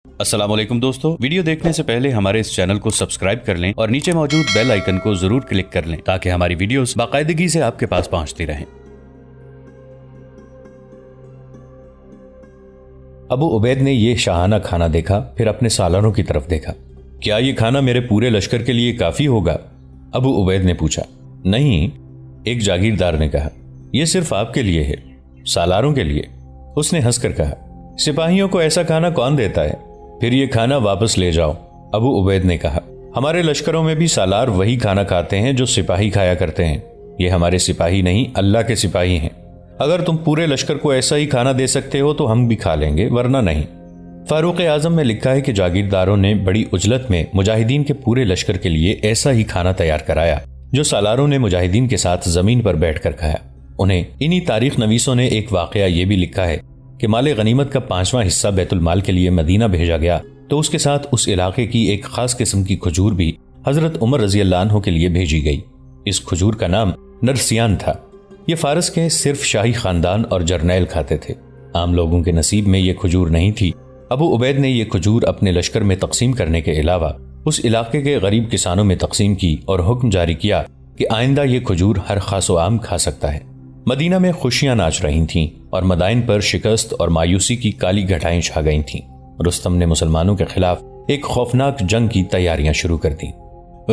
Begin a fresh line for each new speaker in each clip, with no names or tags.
السلام علیکم دوستو، ویڈیو دیکھنے سے پہلے ہمارے اس چینل کو سبسکرائب کر لیں اور نیچے موجود بیل آئیکن کو ضرور کلک کر لیں تاکہ ہماری ویڈیوز باقاعدگی سے آپ کے پاس پہنچتی رہیں۔
ابو عبید نے یہ شاہانہ کھانا دیکھا، پھر اپنے سالاروں کی طرف دیکھا۔
کیا یہ کھانا میرے پورے لشکر کے لیے کافی ہوگا؟
ابو عبید نے پوچھا۔
نہیں، ایک جاگیردار نے کہا، یہ صرف آپ کے لیے ہے، سالاروں کے لیے۔
اس نے ہنس کر کہا،
سپاہیوں کو ایسا کھانا کون دیتا ہے؟
پھر یہ کھانا واپس لے جاؤ۔ ابو عبید نے کہا،
ہمارے لشکروں میں بھی سالار وہی کھانا کھاتے ہیں جو سپاہی کھایا کرتے ہیں۔
یہ ہمارے سپاہی نہیں، اللہ کے سپاہی ہیں۔
اگر تم پورے لشکر کو ایسا ہی کھانا دے سکتے ہو تو ہم بھی کھا لیں گے، ورنہ نہیں۔
فاروق اعظم میں لکھا ہے کہ جاگیرداروں نے بڑی عجلت میں مجاہدین کے پورے لشکر کے لیے ایسا ہی کھانا تیار کرایا جو سالاروں نے مجاہدین کے ساتھ زمین پر بیٹھ کر کھایا۔ انہیں انہی تاریخ نویسوں نے ایک واقعہ یہ بھی لکھا ہے کہ مال غنیمت کا 5واں حصہ بیت المال کے لیے مدینہ بھیجا گیا تو اس کے ساتھ اس علاقے کی ایک خاص قسم کی کھجور بھی حضرت عمر رضی اللہ عنہ کے لیے بھیجی گئی۔ اس کھجور کا نام نرسیان تھا۔ یہ فارس کے صرف شاہی خاندان اور جرنیل کھاتے تھے، عام لوگوں کے نصیب میں یہ کھجور نہیں تھی۔ ابو عبید نے یہ کھجور اپنے لشکر میں تقسیم کرنے کے علاوہ اس علاقے کے غریب کسانوں میں تقسیم کی اور حکم جاری کیا کہ آئندہ یہ کھجور ہر خاص و عام کھا سکتا ہے۔ مدینہ میں خوشیاں ناچ رہی تھیں اور مدائن پر شکست اور مایوسی کی کالی گھٹائیں چھا گئی تھیں۔ رستم نے مسلمانوں کے خلاف ایک خوفناک جنگ کی تیاریاں شروع کر دیں۔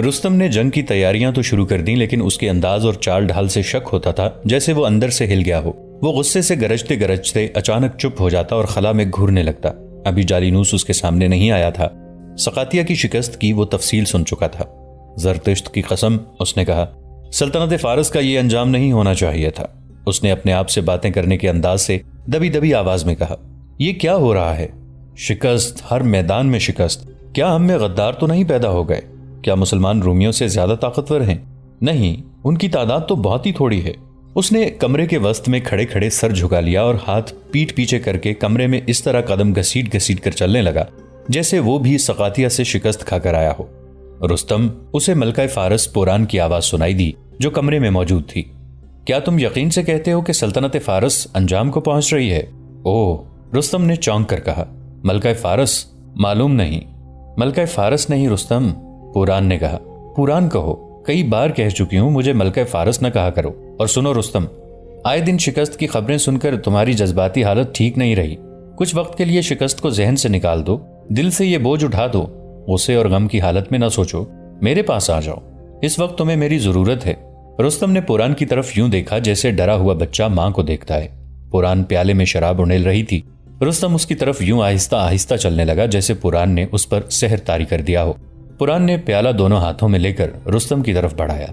رستم نے جنگ کی تیاریاں تو شروع کر دیں، لیکن اس کے انداز اور چال ڈھال سے شک ہوتا تھا جیسے وہ اندر سے ہل گیا ہو۔ وہ غصے سے گرجتے گرجتے اچانک چپ ہو جاتا اور خلا میں گھورنے لگتا۔ ابھی جالینوس اس کے سامنے نہیں آیا تھا۔ سقاطیہ کی شکست کی وہ تفصیل سن چکا تھا۔ زرتشت کی قسم، اس نے کہا، سلطنت فارس کا یہ انجام نہیں ہونا چاہیے تھا۔ اس نے اپنے آپ سے باتیں کرنے کے انداز سے دبی دبی آواز میں کہا، یہ کیا ہو رہا ہے؟ شکست، ہر میدان میں شکست۔ کیا ہم میں غدار تو نہیں پیدا ہو گئے؟ کیا مسلمان رومیوں سے زیادہ طاقتور ہیں؟ نہیں، ان کی تعداد تو بہت ہی تھوڑی ہے۔ اس نے کمرے کے وسط میں کھڑے کھڑے سر جھکا لیا اور ہاتھ پیٹ پیچھے کر کے کمرے میں اس طرح قدم گھسیٹ گھسیٹ کر چلنے لگا جیسے وہ بھی سقاطیہ سے شکست کھا کر آیا ہو۔ رستم، اسے ملکہ فارس پوران کی آواز سنائی دی جو کمرے میں موجود تھی۔ کیا تم یقین سے کہتے ہو کہ سلطنت فارس انجام کو پہنچ رہی ہے؟ اوہ، رستم نے چونک کر کہا، ملکہ فارس؟ معلوم نہیں۔ ملکہ فارس نہیں رستم، پوران نے کہا۔ پوران کہو، کئی بار کہہ چکی ہوں، مجھے ملکہ فارس نہ کہا کرو۔ اور سنو رستم، آئے دن شکست کی خبریں سن کر تمہاری جذباتی حالت ٹھیک نہیں رہی۔ کچھ وقت کے لیے شکست کو ذہن سے نکال دو، دل سے یہ بوجھ اٹھا دو، غصے اور غم کی حالت میں نہ سوچو، میرے پاس آ جاؤ، اس وقت تمہیں میری ضرورت ہے۔ رستم نے پوران کی طرف یوں دیکھا جیسے ڈرا ہوا بچہ ماں کو دیکھتا ہے۔ پوران پیالے میں شراب اڑیل رہی تھی۔ رستم اس کی طرف یوں آہستہ آہستہ چلنے لگا جیسے پوران نے اس پر سحر طاری کر دیا ہو۔ پوران نے پیالہ دونوں ہاتھوں میں لے کر رستم کی طرف بڑھایا۔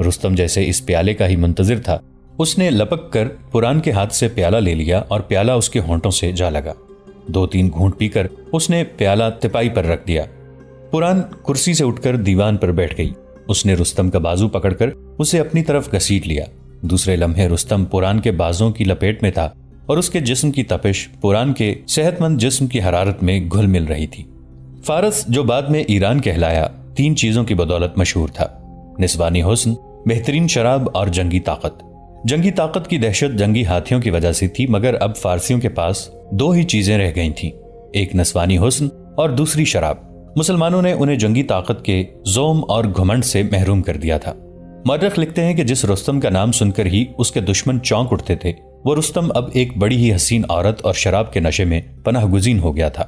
رستم جیسے اس پیالے کا ہی منتظر تھا، اس نے لپک کر پوران کے ہاتھ سے پیالہ لے لیا اور پیالہ اس کے ہونٹوں سے جا لگا۔ 2-3 گھونٹ پی کر اس نے پیالہ تپائی پر رکھ دیا۔ پوران کرسی سے اٹھ کر دیوان پر بیٹھ گئی۔ اس نے رستم کا بازو پکڑ کر اسے اپنی طرف گھسیٹ لیا۔ دوسرے لمحے رستم پوران کے بازوں کی لپیٹ میں تھا اور اس کے جسم کی تپش پوران کے صحت مند جسم کی حرارت میں گھل مل رہی تھی۔ فارس، جو بعد میں ایران کہلایا، 3 چیزوں کی بدولت مشہور تھا: نسوانی حسن، بہترین شراب اور جنگی طاقت۔ جنگی طاقت کی دہشت جنگی ہاتھیوں کی وجہ سے تھی، مگر اب فارسیوں کے پاس 2 ہی چیزیں رہ گئی تھیں، ایک نسوانی حسن اور دوسری شراب۔ مسلمانوں نے انہیں جنگی طاقت کے زوم اور گھمنڈ سے محروم کر دیا تھا۔ مورخ لکھتے ہیں کہ جس رستم کا نام سن کر ہی اس کے دشمن چونک اٹھتے تھے، وہ رستم اب ایک بڑی ہی حسین عورت اور شراب کے نشے میں پناہ گزین ہو گیا تھا۔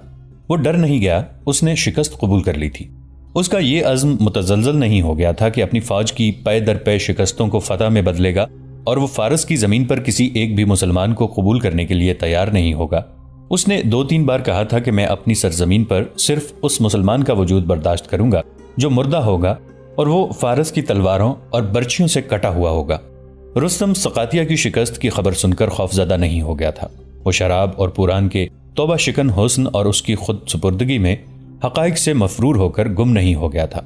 وہ ڈر نہیں گیا، اس نے شکست قبول کر لی تھی۔ اس کا یہ عزم متزلزل نہیں ہو گیا تھا کہ اپنی فوج کی پے در پے شکستوں کو فتح میں بدلے گا اور وہ فارس کی زمین پر کسی ایک بھی مسلمان کو قبول کرنے کے لیے تیار نہیں ہوگا۔ اس نے 2-3 بار کہا تھا کہ میں اپنی سرزمین پر صرف اس مسلمان کا وجود برداشت کروں گا جو مردہ ہوگا اور وہ فارس کی تلواروں اور برچھیوں سے کٹا ہوا ہوگا۔ رستم سقاطیہ کی شکست کی خبر سن کر خوفزدہ نہیں ہو گیا تھا۔ وہ شراب اور پوران کے توبہ شکن حسن اور اس کی خود سپردگی میں حقائق سے مفرور ہو کر گم نہیں ہو گیا تھا۔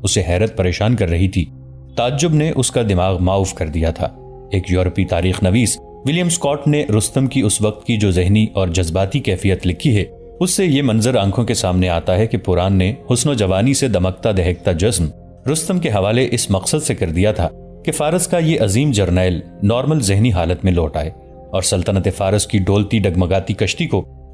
اسے حیرت پریشان کر رہی تھی، تعجب نے اس کا دماغ معاف کر دیا تھا۔ ایک یورپی تاریخ نویس ولیم اسکاٹ نے رستم کی اس وقت کی جو ذہنی اور جذباتی کیفیت لکھی ہے، اس سے یہ منظر آنکھوں کے سامنے آتا ہے کہ پوران نے حسن و جوانی سے دمکتا دہکتا جسم رستم کے حوالے اس مقصد سے کر دیا تھا کہ فارس کا یہ عظیم جرنیل نارمل ذہنی حالت میں لوٹ آئے اور سلطنت فارس کی ڈولتی ڈگمگاتی کشتی کو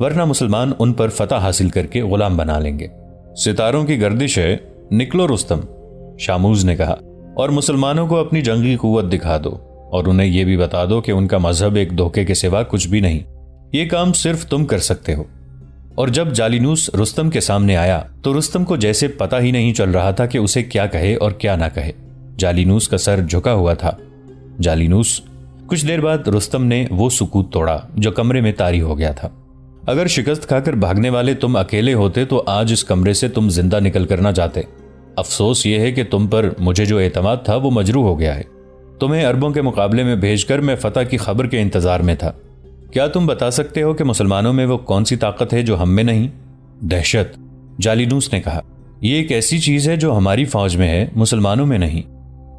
ورنہ مسلمان ان پر فتح حاصل کر کے غلام بنا لیں گے۔ ستاروں کی گردش ہے، نکلو رستم، شاموز نے کہا، اور مسلمانوں کو اپنی جنگی قوت دکھا دو اور انہیں یہ بھی بتا دو کہ ان کا مذہب ایک دھوکے کے سوا کچھ بھی نہیں، یہ کام صرف تم کر سکتے ہو۔ اور جب جالینوس رستم کے سامنے آیا تو رستم کو جیسے پتہ ہی نہیں چل رہا تھا کہ اسے کیا کہے اور کیا نہ کہے۔ جالینوس کا سر جھکا ہوا تھا۔ جالینوس، کچھ دیر بعد رستم نے وہ سکوت توڑا جو کمرے میں طاری ہو گیا تھا۔ اگر شکست کھا کر بھاگنے والے تم اکیلے ہوتے تو آج اس کمرے سے تم زندہ نکل کر نہ جاتے۔ افسوس یہ ہے کہ تم پر مجھے جو اعتماد تھا وہ مجروح ہو گیا ہے۔ تمہیں عربوں کے مقابلے میں بھیج کر میں فتح کی خبر کے انتظار میں تھا۔ کیا تم بتا سکتے ہو کہ مسلمانوں میں وہ کون سی طاقت ہے جو ہم میں نہیں؟ دہشت، جالینوس نے کہا، یہ ایک ایسی چیز ہے جو ہماری فوج میں ہے، مسلمانوں میں نہیں۔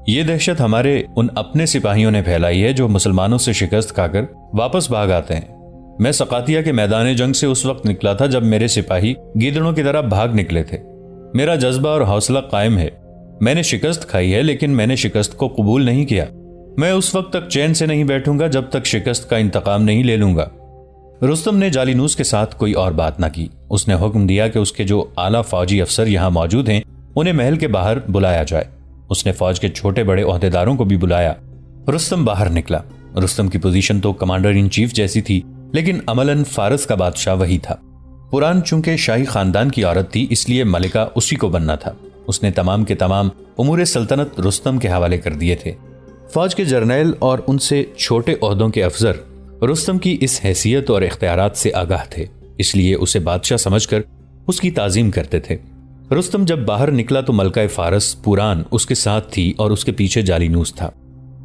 یہ دہشت ہمارے ان اپنے سپاہیوں نے پھیلائی ہے جو مسلمانوں سے شکست کھا کر واپس بھاگ آتے ہیں۔ میں سقاتیہ کے میدان جنگ سے اس وقت نکلا تھا جب میرے سپاہی گیدڑوں کی طرح بھاگ نکلے تھے۔ میرا جذبہ اور حوصلہ قائم ہے۔ میں نے شکست کھائی ہے لیکن میں نے شکست کو قبول نہیں کیا۔ میں اس وقت تک چین سے نہیں بیٹھوں گا جب تک شکست کا انتقام نہیں لے لوں گا۔ رستم نے جالینوس کے ساتھ کوئی اور بات نہ کی۔ اس نے حکم دیا کہ اس کے جو اعلیٰ فوجی افسر یہاں موجود ہیں انہیں محل کے باہر بلایا جائے۔ اس نے فوج کے چھوٹے بڑے عہدیداروں کو بھی بلایا۔ رستم باہر نکلا۔ رستم کی پوزیشن تو کمانڈر ان چیف جیسی تھی، لیکن عملاً فارس کا بادشاہ وہی تھا۔ پران چونکہ شاہی خاندان کی عورت تھی اس لیے ملکہ اسی کو بننا تھا۔ اس نے تمام کے تمام امور سلطنت رستم کے حوالے کر دیے تھے۔ فوج کے جرنیل اور ان سے چھوٹے عہدوں کے افسر رستم کی اس حیثیت اور اختیارات سے آگاہ تھے، اس لیے اسے بادشاہ سمجھ کر اس کی تعظیم کرتے تھے۔ رستم جب باہر نکلا تو ملکہ فارس پوران اس کے ساتھ تھی اور اس کے پیچھے جالینوس تھا۔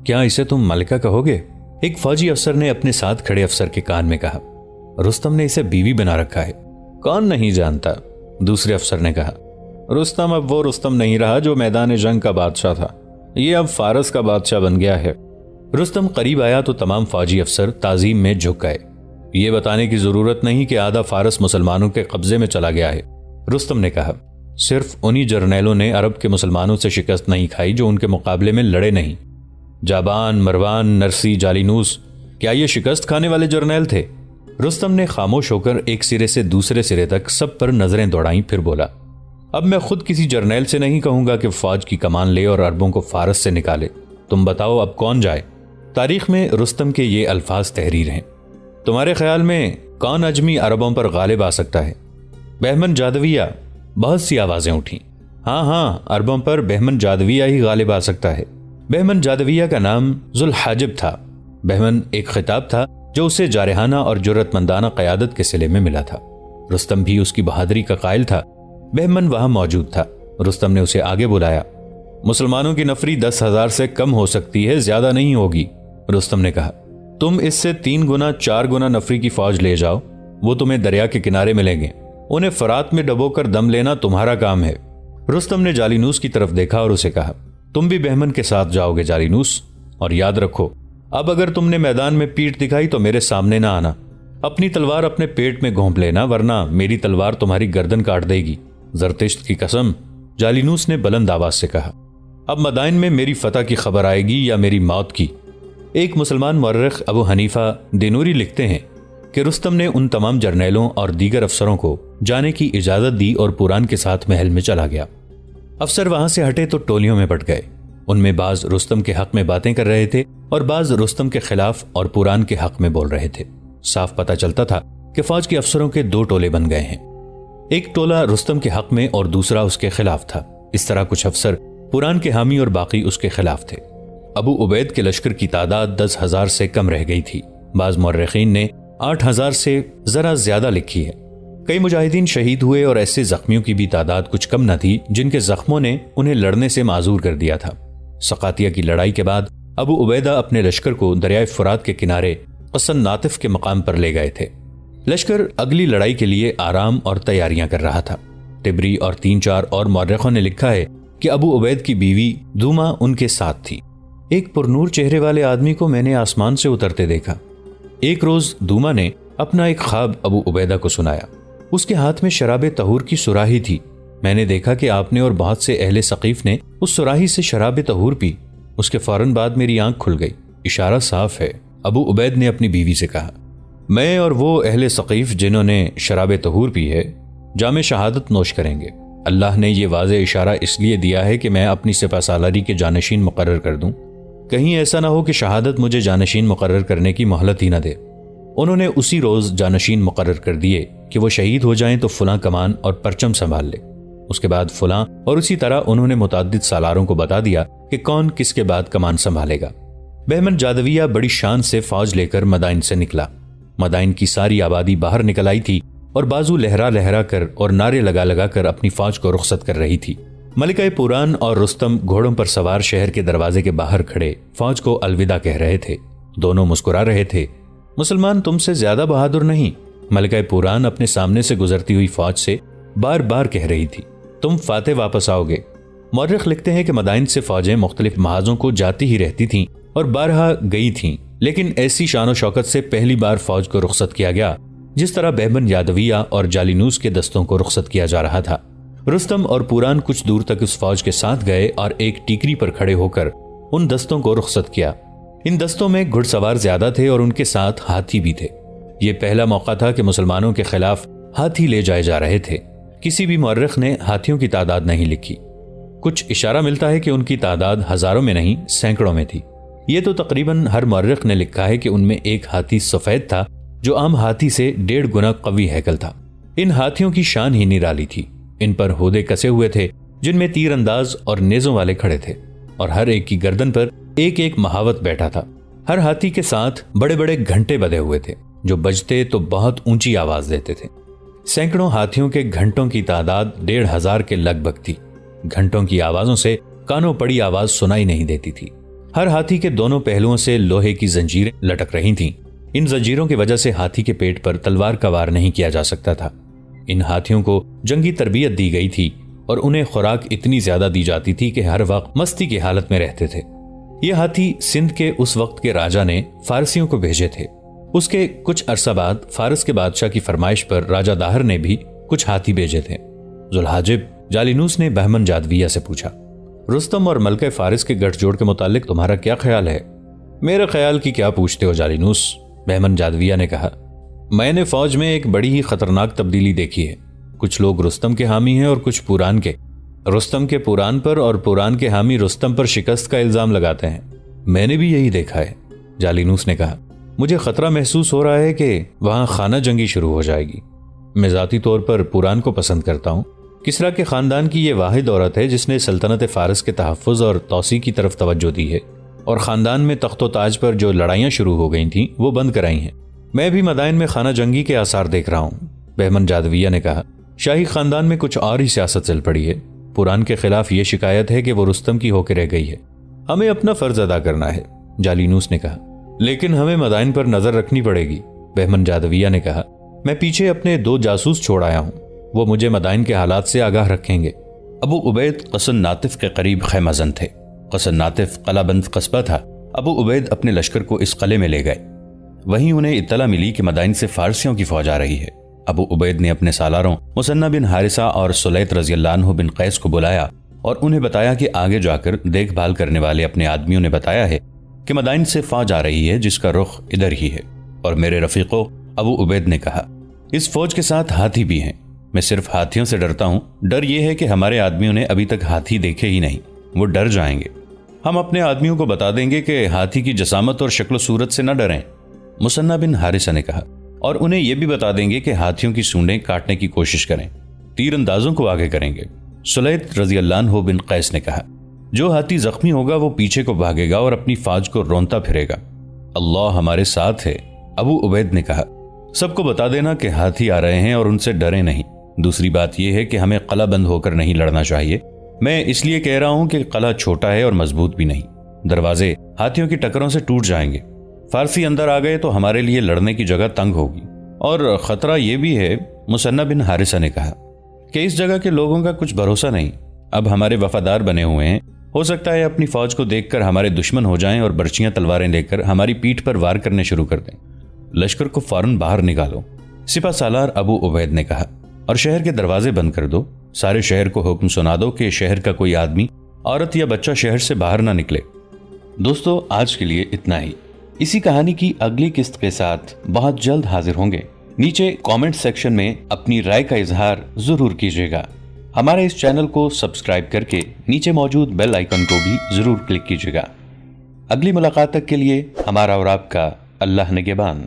کیا اسے تم ملکہ کہو گے؟ ایک فوجی افسر نے اپنے ساتھ کھڑے افسر کے کان میں کہا۔ رستم نے اسے بیوی بنا رکھا ہے۔ کون نہیں جانتا، دوسرے افسر نے کہا۔ رستم اب وہ رستم نہیں رہا جو میدان جنگ کا بادشاہ تھا، یہ اب فارس کا بادشاہ بن گیا ہے۔ رستم قریب آیا تو تمام فوجی افسر تعظیم میں جھک گئے۔ یہ بتانے کی ضرورت نہیں کہ آدھا فارس مسلمانوں کے قبضے میں چلا گیا ہے، رستم نے کہا۔ صرف انہی جرنیلوں نے عرب کے مسلمانوں سے شکست نہیں کھائی جو ان کے مقابلے میں لڑے نہیں۔ جابان، مروان، نرسی، جالینوس، کیا یہ شکست کھانے والے جرنیل تھے؟ رستم نے خاموش ہو کر ایک سرے سے دوسرے سرے تک سب پر نظریں دوڑائیں، پھر بولا، اب میں خود کسی جرنیل سے نہیں کہوں گا کہ فوج کی کمان لے اور عربوں کو فارس سے نکالے۔ تم بتاؤ اب کون جائے؟ تاریخ میں رستم کے یہ الفاظ تحریر ہیں۔ تمہارے خیال میں کون اجمی عربوں پر غالب آ سکتا ہے؟ بہمن جادویہ، بہت سی آوازیں اٹھیں۔ ہاں، عربوں پر بہمن جادویہ ہی غالب آ سکتا ہے۔ بہمن جادویہ کا نام ذوالحاجب تھا۔ بہمن ایک خطاب تھا جو اسے جارحانہ اور جرأت مندانہ قیادت کے صلے میں ملا تھا۔ رستم بھی اس کی بہادری کا قائل تھا۔ بہمن وہاں موجود تھا۔ رستم نے اسے آگے بلایا۔ مسلمانوں کی نفری 10,000 سے کم ہو سکتی ہے، زیادہ نہیں ہوگی، رستم نے کہا۔ تم اس سے 3 گنا 4 گنا نفری کی فوج لے جاؤ، وہ تمہیں دریا کے کنارے ملیں گے۔ انہیں فرات میں ڈبو کر دم لینا تمہارا کام ہے۔ رستم نے جالینوس کی طرف دیکھا اور اسے کہا، تم بھی بہمن کے ساتھ جاؤ گے جالینوس، اور یاد رکھو اب اگر تم نے میدان میں پیٹھ دکھائی تو میرے سامنے نہ آنا۔ اپنی تلوار اپنے پیٹ میں گھونپ لینا ورنہ میری تلوار تمہاری گردن کاٹ دے گی۔ زرتشت کی قسم، جالینوس نے بلند آواز سے کہا۔ اب مدائن میں میری فتح کی خبر آئے گی یا میری موت کی۔ ایک مسلمان مورخ ابو حنیفہ دینوری لکھتے ہیں کہ رستم نے ان تمام جرنیلوں اور دیگر افسروں کو جانے کی اجازت دی اور پوران کے ساتھ محل میں چلا گیا۔ افسر وہاں سے ہٹے تو ٹولیوں میں بٹ گئے۔ ان میں بعض رستم کے حق میں باتیں کر رہے تھے اور بعض رستم کے خلاف اور پوران کے حق میں بول رہے تھے۔ صاف پتہ چلتا تھا کہ فوج کے افسروں کے 2 ٹولے بن گئے ہیں، ایک ٹولہ رستم کے حق میں اور دوسرا اس کے خلاف تھا۔ اس طرح کچھ افسر پوران کے حامی اور باقی اس کے خلاف تھے۔ ابو عبید کے لشکر کی تعداد 10,000 سے کم رہ گئی تھی۔ بعض مورخین نے 8,000 سے ذرا زیادہ لکھی ہے۔ کئی مجاہدین شہید ہوئے اور ایسے زخمیوں کی بھی تعداد کچھ کم نہ تھی جن کے زخموں نے انہیں لڑنے سے معذور کر دیا تھا۔ سقاتیہ کی لڑائی کے بعد ابو عبیدہ اپنے لشکر کو دریائے فرات کے کنارے قصن ناطف کے مقام پر لے گئے تھے۔ لشکر اگلی لڑائی کے لیے آرام اور تیاریاں کر رہا تھا۔ تبری اور 3-4 اور مورخوں نے لکھا ہے کہ ابو عبید کی بیوی دوما ان کے ساتھ تھی۔ ایک پرنور چہرے والے آدمی کو میں نے آسمان سے اترتے دیکھا۔ ایک روز دوما نے اپنا ایک خواب ابو عبیدہ کو سنایا۔ اس کے ہاتھ میں شراب طہور کی سراہی تھی۔ میں نے دیکھا کہ آپ نے اور بہت سے اہل ثقیف نے اس سراہی سے شراب طہور پی۔ اس کے فوراً بعد میری آنکھ کھل گئی۔ اشارہ صاف ہے، ابو عبید نے اپنی بیوی سے کہا۔ میں اور وہ اہل ثقیف جنہوں نے شراب طہور پی ہے جام شہادت نوش کریں گے۔ اللہ نے یہ واضح اشارہ اس لیے دیا ہے کہ میں اپنی سپہ سالاری کے جانشین مقرر کر دوں، کہیں ایسا نہ ہو کہ شہادت مجھے جانشین مقرر کرنے کی مہلت ہی نہ دے۔ انہوں نے اسی روز جانشین مقرر کر دیے کہ وہ شہید ہو جائیں تو فلاں کمان اور پرچم سنبھال لے، اس کے بعد فلاں، اور اسی طرح انہوں نے متعدد سالاروں کو بتا دیا کہ کون کس کے بعد کمان سنبھالے گا۔ بہمن جادویہ بڑی شان سے فوج لے کر مدائن سے نکلا۔ مدائن کی ساری آبادی باہر نکل آئی تھی اور بازو لہرا لہرا کر اور نعرے لگا لگا کر اپنی فوج کو رخصت کر رہی تھی۔ ملکہ پوران اور رستم گھوڑوں پر سوار شہر کے دروازے کے باہر کھڑے فوج کو الوداع کہہ رہے تھے۔ دونوں مسکرا رہے تھے۔ مسلمان تم سے زیادہ بہادر نہیں، ملکہ پوران اپنے سامنے سے گزرتی ہوئی فوج سے بار بار کہہ رہی تھی۔ تم فاتح واپس آؤ گے۔ مورخ لکھتے ہیں کہ مدائن سے فوجیں مختلف محاذوں کو جاتی ہی رہتی تھیں اور بارہا گئی تھیں، لیکن ایسی شان و شوکت سے پہلی بار فوج کو رخصت کیا گیا جس طرح بہمن یادویہ اور جالینوس کے دستوں کو رخصت کیا جا رہا تھا۔ رستم اور پوران کچھ دور تک اس فوج کے ساتھ گئے اور ایک ٹیکری پر کھڑے ہو کر ان دستوں کو رخصت کیا۔ ان دستوں میں گھڑ سوار زیادہ تھے اور ان کے ساتھ ہاتھی بھی تھے۔ یہ پہلا موقع تھا کہ مسلمانوں کے خلاف ہاتھی لے جائے جا رہے تھے۔ کسی بھی مورخ نے ہاتھیوں کی تعداد نہیں لکھی۔ کچھ اشارہ ملتا ہے کہ ان کی تعداد ہزاروں میں نہیں سینکڑوں میں تھی۔ یہ تو تقریباً ہر مورخ نے لکھا ہے کہ ان میں ایک ہاتھی سفید تھا جو عام ہاتھی سے 1.5 گنا قوی ہیکل تھا۔ ان ہاتھیوں کی شان ہی نرالی تھی۔ ان پر ہودے کسے ہوئے تھے جن میں تیر انداز اور نیزوں والے کھڑے تھے، اور ہر ایک کی گردن پر ایک ایک مہاوت بیٹھا تھا۔ ہر ہاتھی کے ساتھ بڑے بڑے گھنٹے بدے ہوئے تھے جو بجتے تو بہت اونچی آواز دیتے تھے۔ سینکڑوں ہاتھیوں کے گھنٹوں کی تعداد 1,500 کے لگ بھگ تھی۔ گھنٹوں کی آوازوں سے کانوں پڑی آواز سنائی نہیں دیتی تھی۔ ہر ہاتھی کے دونوں پہلوؤں سے لوہے کی زنجیریں لٹک رہی تھیں۔ ان زنجیروں کی وجہ سے ہاتھی کے پیٹ پر تلوار کا وار نہیں کیا جا سکتا تھا۔ ان ہاتھیوں کو جنگی تربیت دی گئی تھی اور انہیں خوراک اتنی زیادہ دی جاتی تھی کہ ہر وقت مستی کی حالت میں رہتے تھے۔ یہ ہاتھی سندھ کے اس وقت کے راجا نے فارسیوں کو بھیجے تھے۔ اس کے کچھ عرصہ بعد فارس کے بادشاہ کی فرمائش پر راجہ داہر نے بھی کچھ ہاتھی بھیجے تھے۔ ذوالحاجب جالینوس نے بہمن جادویہ سے پوچھا، رستم اور ملکہ فارس کے گٹھ جوڑ کے متعلق تمہارا کیا خیال ہے؟ میرے خیال کی کیا پوچھتے ہو جالینوس، بہمن جادویہ نے کہا۔ میں نے فوج میں ایک بڑی ہی خطرناک تبدیلی دیکھی ہے۔ کچھ لوگ رستم کے حامی ہیں اور کچھ پوران کے۔ رستم کے پوران پر اور پوران کے حامی رستم پر شکست کا الزام لگاتے ہیں۔ میں نے بھی یہی دیکھا ہے، جالینوس نے کہا۔ مجھے خطرہ محسوس ہو رہا ہے کہ وہاں خانہ جنگی شروع ہو جائے گی۔ میں ذاتی طور پر پوران کو پسند کرتا ہوں۔ کسریٰ کے خاندان کی یہ واحد عورت ہے جس نے سلطنت فارس کے تحفظ اور توسیع کی طرف توجہ دی ہے، اور خاندان میں تخت و تاج پر جو لڑائیاں شروع ہو گئی تھیں وہ بند کرائی ہیں۔ میں بھی مدائن میں خانہ جنگی کے آثار دیکھ رہا ہوں، بہمن جادویہ نے کہا۔ شاہی خاندان میں کچھ اور ہی سیاست چل پڑی ہے۔ پوران کے خلاف یہ شکایت ہے کہ وہ رستم کی ہو کے رہ گئی ہے۔ ہمیں اپنا فرض ادا کرنا ہے، جالینوس نے کہا، لیکن ہمیں مدائن پر نظر رکھنی پڑے گی، بہمن جادویہ نے کہا۔ میں پیچھے اپنے 2 جاسوس چھوڑ آیا ہوں، وہ مجھے مدائن کے حالات سے آگاہ رکھیں گے۔ ابو عبید قصن ناطف کے قریب خیمہ زن تھے۔ قصن ناطف قلعہ بند قصبہ تھا۔ ابو عبید اپنے لشکر کو اس قلعے میں لے گئے۔ وہیں انہیں اطلاع ملی کہ مدائن سے فارسیوں کی فوج آ رہی ہے۔ ابو عبید نے اپنے سالاروں مثنہ بن حارثہ اور سلیط رضی اللہ عنہ بن قیس کو بلایا اور انہیں بتایا کہ آگے جا کر دیکھ بھال کرنے والے اپنے آدمیوں نے بتایا ہے کہ مدائن سے فوج آ رہی ہے جس کا رخ ادھر ہی ہے۔ اور میرے رفیقو، ابو عبید نے کہا، اس فوج کے ساتھ ہاتھی بھی ہیں۔ میں صرف ہاتھیوں سے ڈرتا ہوں۔ ڈر یہ ہے کہ ہمارے آدمیوں نے ابھی تک ہاتھی دیکھے ہی نہیں، وہ ڈر جائیں گے۔ ہم اپنے آدمیوں کو بتا دیں گے کہ ہاتھی کی جسامت اور شکل و صورت سے نہ ڈریں، مثنہ بن حارثہ نے کہا، اور انہیں یہ بھی بتا دیں گے کہ ہاتھیوں کی سونڈیں کاٹنے کی کوشش کریں، تیر اندازوں کو آگے کریں گے۔ سلیط رضی اللہ عنہ بن قیس نے کہا، جو ہاتھی زخمی ہوگا وہ پیچھے کو بھاگے گا اور اپنی فوج کو رونتا پھرے گا۔ اللہ ہمارے ساتھ ہے، ابو عبید نے کہا۔ سب کو بتا دینا کہ ہاتھی آ رہے ہیں اور ان سے ڈریں نہیں۔ دوسری بات یہ ہے کہ ہمیں قلعہ بند ہو کر نہیں لڑنا چاہیے۔ میں اس لیے کہہ رہا ہوں کہ قلعہ چھوٹا ہے اور مضبوط بھی نہیں، دروازے ہاتھیوں کی ٹکروں سے ٹوٹ جائیں گے۔ فارسی اندر آ گئے تو ہمارے لیے لڑنے کی جگہ تنگ ہوگی، اور خطرہ یہ بھی ہے، مثنہ بن حارثہ نے کہا، کہ اس جگہ کے لوگوں کا کچھ بھروسہ نہیں۔ اب ہمارے وفادار بنے ہوئے ہیں، ہو سکتا ہے اپنی فوج کو دیکھ کر ہمارے دشمن ہو جائیں اور برچیاں تلواریں لے کر ہماری پیٹھ پر وار کرنے شروع کر دیں۔ لشکر کو فوراً باہر نکالو، سپہ سالار ابو عبید نے کہا، اور شہر کے دروازے بند کر دو۔ سارے شہر کو حکم سنا دو کہ شہر کا کوئی آدمی، عورت یا بچہ شہر سے باہر نہ نکلے۔ دوستو، آج کے لیے اتنا ہی۔ اسی کہانی کی اگلی قسط کے ساتھ بہت جلد حاضر ہوں گے۔ نیچے کامنٹ سیکشن میں اپنی رائے کا اظہار ضرور کیجیے گا۔ ہمارے اس چینل کو سبسکرائب کر کے نیچے موجود بیل آئیکن کو بھی ضرور کلک کیجیے گا۔ اگلی ملاقات تک کے لیے ہمارا اور آپ کا اللہ نگہبان۔